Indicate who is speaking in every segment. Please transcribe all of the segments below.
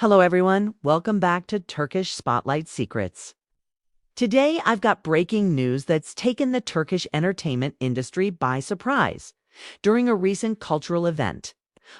Speaker 1: Hello everyone, welcome back to Turkish Spotlight Secrets. Today I've got breaking news that's taken the Turkish entertainment industry by surprise. During a recent cultural event,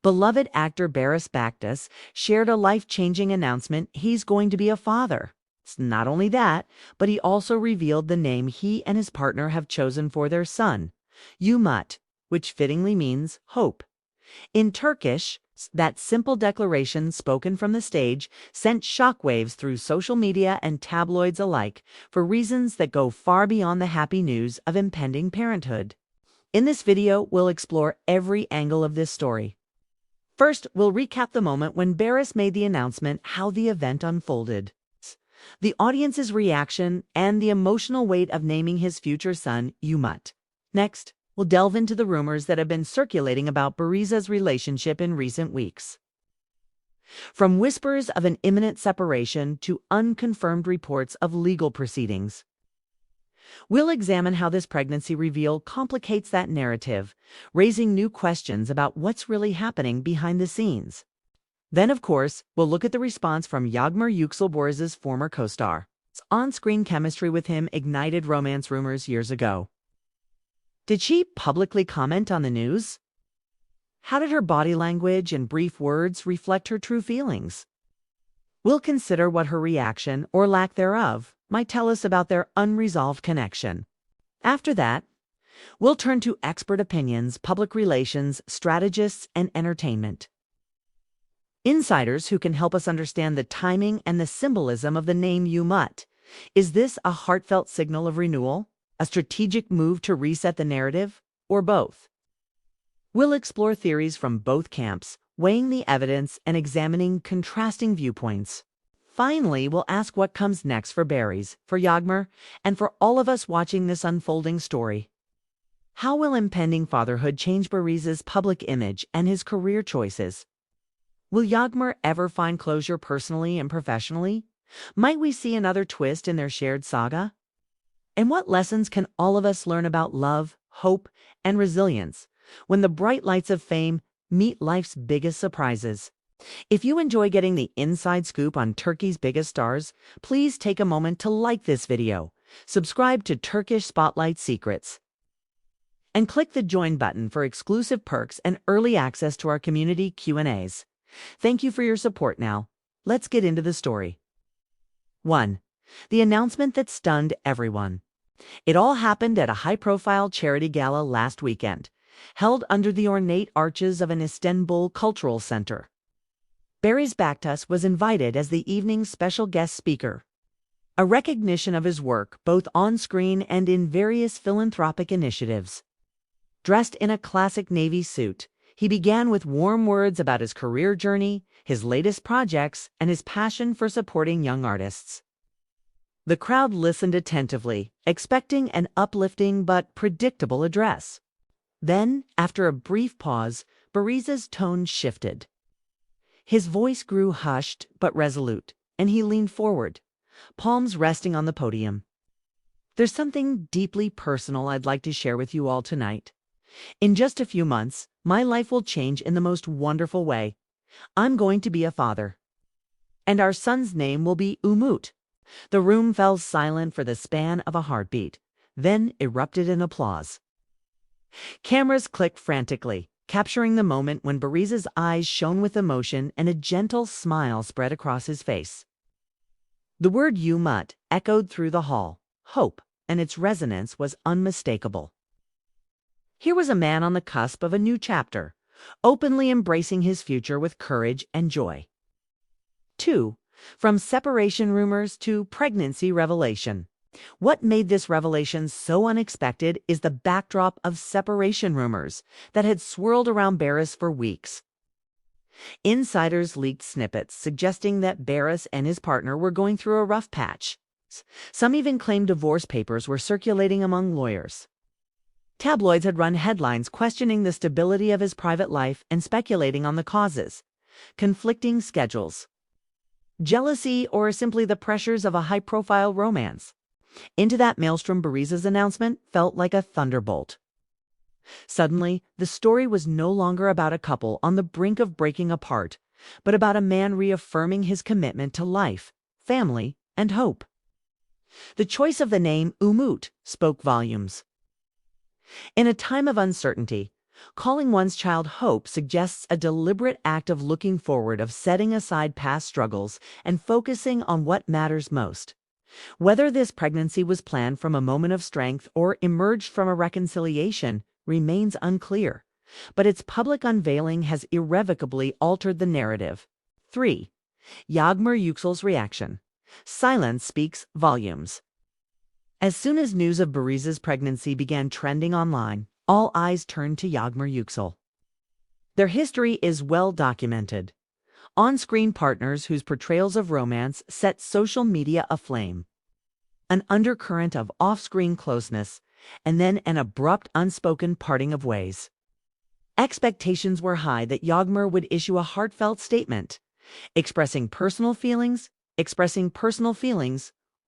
Speaker 1: beloved actor Barış Baktaş shared a life-changing announcement he's going to be a father. It's not only that, but he also revealed the name he and his partner have chosen for their son, Umut, which fittingly means hope. In Turkish, that simple declaration spoken from the stage sent shockwaves through social media and tabloids alike for reasons that go far beyond the happy news of impending parenthood. In this video, we'll explore every angle of this story. First, we'll recap the moment when Barış made the announcement, how the event unfolded, the audience's reaction, and the emotional weight of naming his future son Umut. Next, we'll delve into the rumors that have been circulating about Barış's relationship in recent weeks. From whispers of an imminent separation to unconfirmed reports of legal proceedings. We'll examine how this pregnancy reveal complicates that narrative, raising new questions about what's really happening behind the scenes. Then, of course, we'll look at the response from Yagmmer, Yüksel Barış's former co-star. On-screen chemistry with him ignited romance rumors years ago. Did she publicly comment on the news? How did her body language and brief words reflect her true feelings? We'll consider what her reaction, or lack thereof, might tell us about their unresolved connection. After that, we'll turn to expert opinions, public relations, strategists, and entertainment. Insiders who can help us understand the timing and the symbolism of the name Umut. Is this a heartfelt signal of renewal? A strategic move to reset the narrative, or both? We'll explore theories from both camps, weighing the evidence and examining contrasting viewpoints. Finally, we'll ask what comes next for Barış, for Yagmmer, and for all of us watching this unfolding story. How will impending fatherhood change Barış's public image and his career choices? Will Yagmmer ever find closure personally and professionally? Might we see another twist in their shared saga? And what lessons can all of us learn about love, hope, and resilience when the bright lights of fame meet life's biggest surprises? If you enjoy getting the inside scoop on Turkey's biggest stars, please take a moment to like this video, subscribe to Turkish Spotlight Secrets, and click the join button for exclusive perks and early access to our community Q&As. Thank you for your support now. Let's get into the story. 1. The announcement that stunned everyone. It all happened at a high-profile charity gala last weekend, held under the ornate arches of an Istanbul cultural center. Barış Baktaş was invited as the evening's special guest speaker, a recognition of his work both on-screen and in various philanthropic initiatives. Dressed in a classic navy suit, he began with warm words about his career journey, his latest projects, and his passion for supporting young artists. The crowd listened attentively, expecting an uplifting but predictable address. Then, after a brief pause, Barış's tone shifted. His voice grew hushed but resolute, and he leaned forward, palms resting on the podium. There's something deeply personal I'd like to share with you all tonight. In just a few months, my life will change in the most wonderful way. I'm going to be a father. And our son's name will be Umut. The room fell silent for the span of a heartbeat, then erupted in applause. Cameras clicked frantically, capturing the moment when Barış's eyes shone with emotion and a gentle smile spread across his face. The word Umut echoed through the hall, hope, and its resonance was unmistakable. Here was a man on the cusp of a new chapter, openly embracing his future with courage and joy. 2. From separation rumors to pregnancy revelation. What made this revelation so unexpected is the backdrop of separation rumors that had swirled around Barış for weeks. Insiders leaked snippets suggesting that Barış and his partner were going through a rough patch. Some even claimed divorce papers were circulating among lawyers. Tabloids had run headlines questioning the stability of his private life and speculating on the causes. Conflicting schedules, jealousy, or simply the pressures of a high-profile romance. Into that maelstrom, Barış's announcement felt like a thunderbolt. Suddenly, the story was no longer about a couple on the brink of breaking apart, but about a man reaffirming his commitment to life, family, and hope. The choice of the name Umut spoke volumes. In a time of uncertainty, calling one's child hope suggests a deliberate act of looking forward, of setting aside past struggles and focusing on what matters most. Whether this pregnancy was planned from a moment of strength or emerged from a reconciliation remains unclear, but its public unveiling has irrevocably altered the narrative. 3. Yagmmer Yüksel's reaction. Silence speaks volumes. As soon as news of Barış's pregnancy began trending online, all eyes turned to Yagmmer Yüksel. Their history is well documented. On-screen partners whose portrayals of romance set social media aflame. An undercurrent of off-screen closeness, and then an abrupt, unspoken parting of ways. Expectations were high that Yagmmer would issue a heartfelt statement, expressing personal feelings,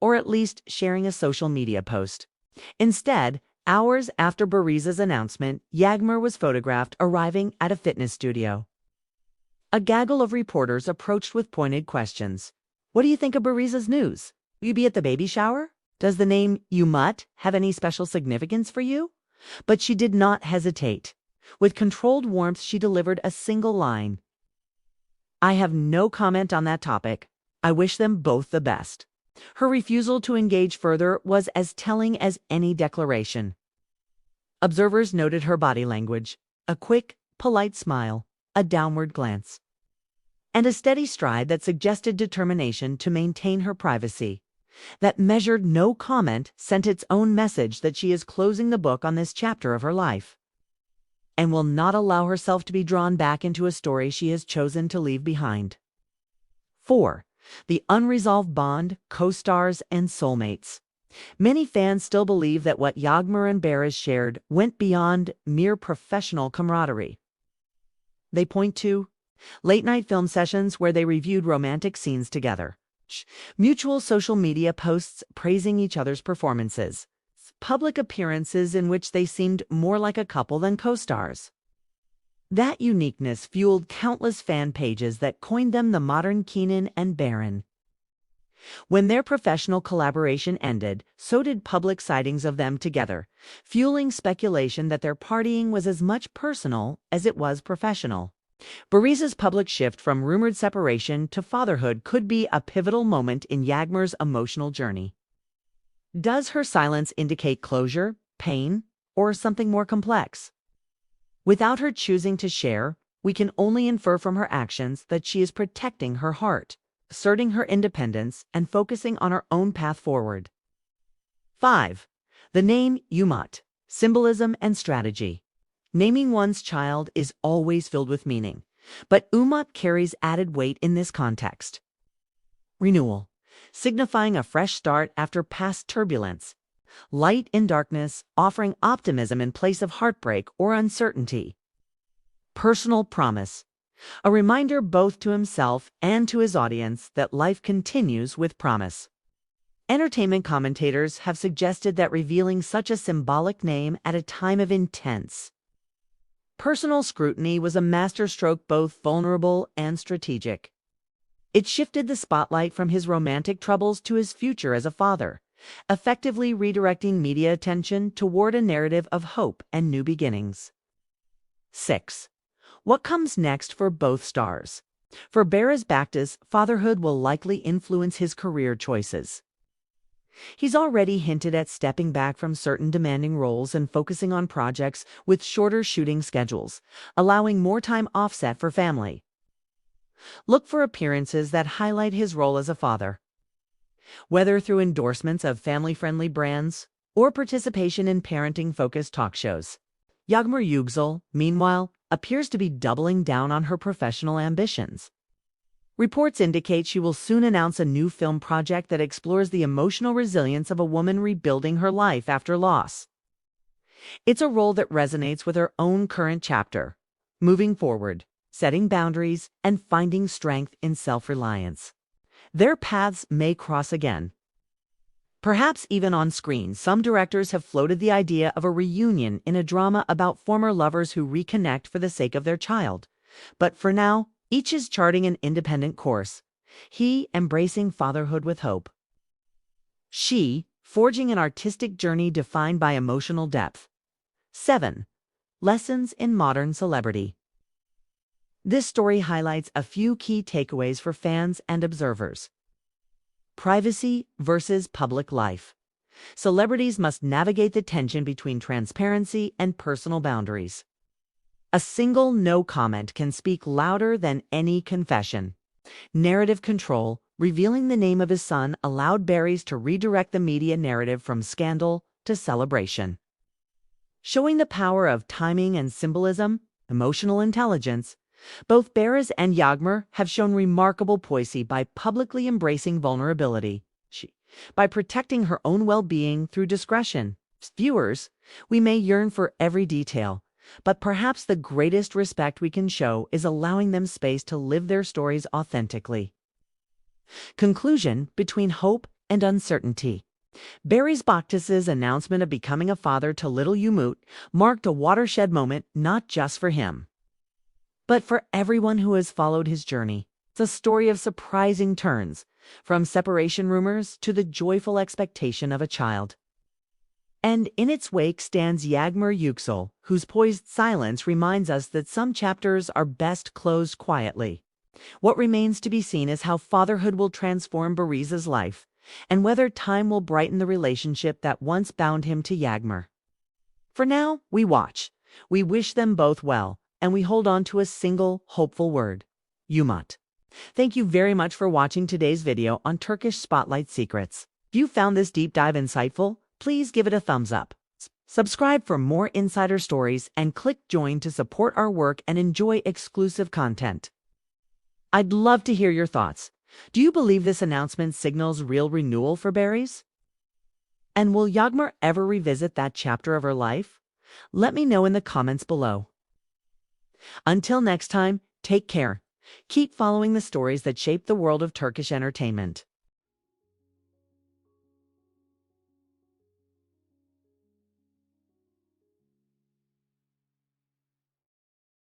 Speaker 1: or at least sharing a social media post. Instead, hours after Barış's announcement, Yagmmer was photographed arriving at a fitness studio. A gaggle of reporters approached with pointed questions. What do you think of Barış's news? Will you be at the baby shower? Does the name Umut have any special significance for you? But she did not hesitate. With controlled warmth, she delivered a single line. I have no comment on that topic. I wish them both the best. Her refusal to engage further was as telling as any declaration. Observers noted her body language, a quick, polite smile, a downward glance, and a steady stride that suggested determination to maintain her privacy. That measured no comment sent its own message that she is closing the book on this chapter of her life, and will not allow herself to be drawn back into a story she has chosen to leave behind. 4. The unresolved bond, co-stars, and soulmates. Many fans still believe that what Yagmmer and Barış shared went beyond mere professional camaraderie. They point to late-night film sessions where they reviewed romantic scenes together, mutual social media posts praising each other's performances, public appearances in which they seemed more like a couple than co-stars. That uniqueness fueled countless fan pages that coined them the modern Kenan and Baron. When their professional collaboration ended, so did public sightings of them together, fueling speculation that their partying was as much personal as it was professional. Barış's public shift from rumored separation to fatherhood could be a pivotal moment in Yagmmer's emotional journey. Does her silence indicate closure, pain, or something more complex? Without her choosing to share, we can only infer from her actions that she is protecting her heart, asserting her independence, and focusing on her own path forward. 5. The name Umut. Symbolism and strategy. Naming one's child is always filled with meaning, but Umut carries added weight in this context. Renewal, signifying a fresh start after past turbulence. Light in darkness, offering optimism in place of heartbreak or uncertainty. Personal promise, a reminder both to himself and to his audience that life continues with promise. Entertainment commentators have suggested that revealing such a symbolic name at a time of intense personal scrutiny was a masterstroke, both vulnerable and strategic. It shifted the spotlight from his romantic troubles to his future as a father, effectively redirecting media attention toward a narrative of hope and new beginnings. 6. What comes next for both stars? For Baktaş, fatherhood will likely influence his career choices. He's already hinted at stepping back from certain demanding roles and focusing on projects with shorter shooting schedules, allowing more time offset for family. Look for appearances that highlight his role as a father, whether through endorsements of family-friendly brands or participation in parenting-focused talk shows. Yagmmer Yüksel, meanwhile, appears to be doubling down on her professional ambitions. Reports indicate she will soon announce a new film project that explores the emotional resilience of a woman rebuilding her life after loss. It's a role that resonates with her own current chapter, moving forward, setting boundaries, and finding strength in self-reliance. Their paths may cross again. Perhaps even on screen, some directors have floated the idea of a reunion in a drama about former lovers who reconnect for the sake of their child. But for now, Each is charting an independent course. He embracing fatherhood with hope. She forging an artistic journey defined by emotional depth. 7. Lessons in modern celebrity. This story highlights a few key takeaways for fans and observers. Privacy versus public life. Celebrities must navigate the tension between transparency and personal boundaries. A single no comment can speak louder than any confession. Narrative control, revealing the name of his son, allowed Barry's to redirect the media narrative from scandal to celebration. Showing the power of timing and symbolism, emotional intelligence, both Barış and Yagmmer have shown remarkable poise by publicly embracing vulnerability. By protecting her own well-being through discretion. Viewers, we may yearn for every detail, but perhaps the greatest respect we can show is allowing them space to live their stories authentically. Conclusion: between hope and uncertainty. Barış Baktaş's announcement of becoming a father to little Umut marked a watershed moment not just for him, but for everyone who has followed his journey. It's a story of surprising turns, from separation rumors to the joyful expectation of a child. And in its wake stands Yagmmer Yüksel, whose poised silence reminds us that some chapters are best closed quietly. What remains to be seen is how fatherhood will transform Barış's life, and whether time will brighten the relationship that once bound him to Yagmmer. For now, we watch. We wish them both well, and we hold on to a single hopeful word: Umut. Thank you very much for watching today's video on Turkish Spotlight Secrets. If you found this deep dive insightful, please give it a thumbs up. Subscribe for more insider stories and click join to support our work and enjoy exclusive content. I'd love to hear your thoughts. Do you believe this announcement signals real renewal for Barış? And will Yagmmer ever revisit that chapter of her life? Let me know in the comments below. Until next time, take care. Keep following the stories that shape the world of Turkish entertainment.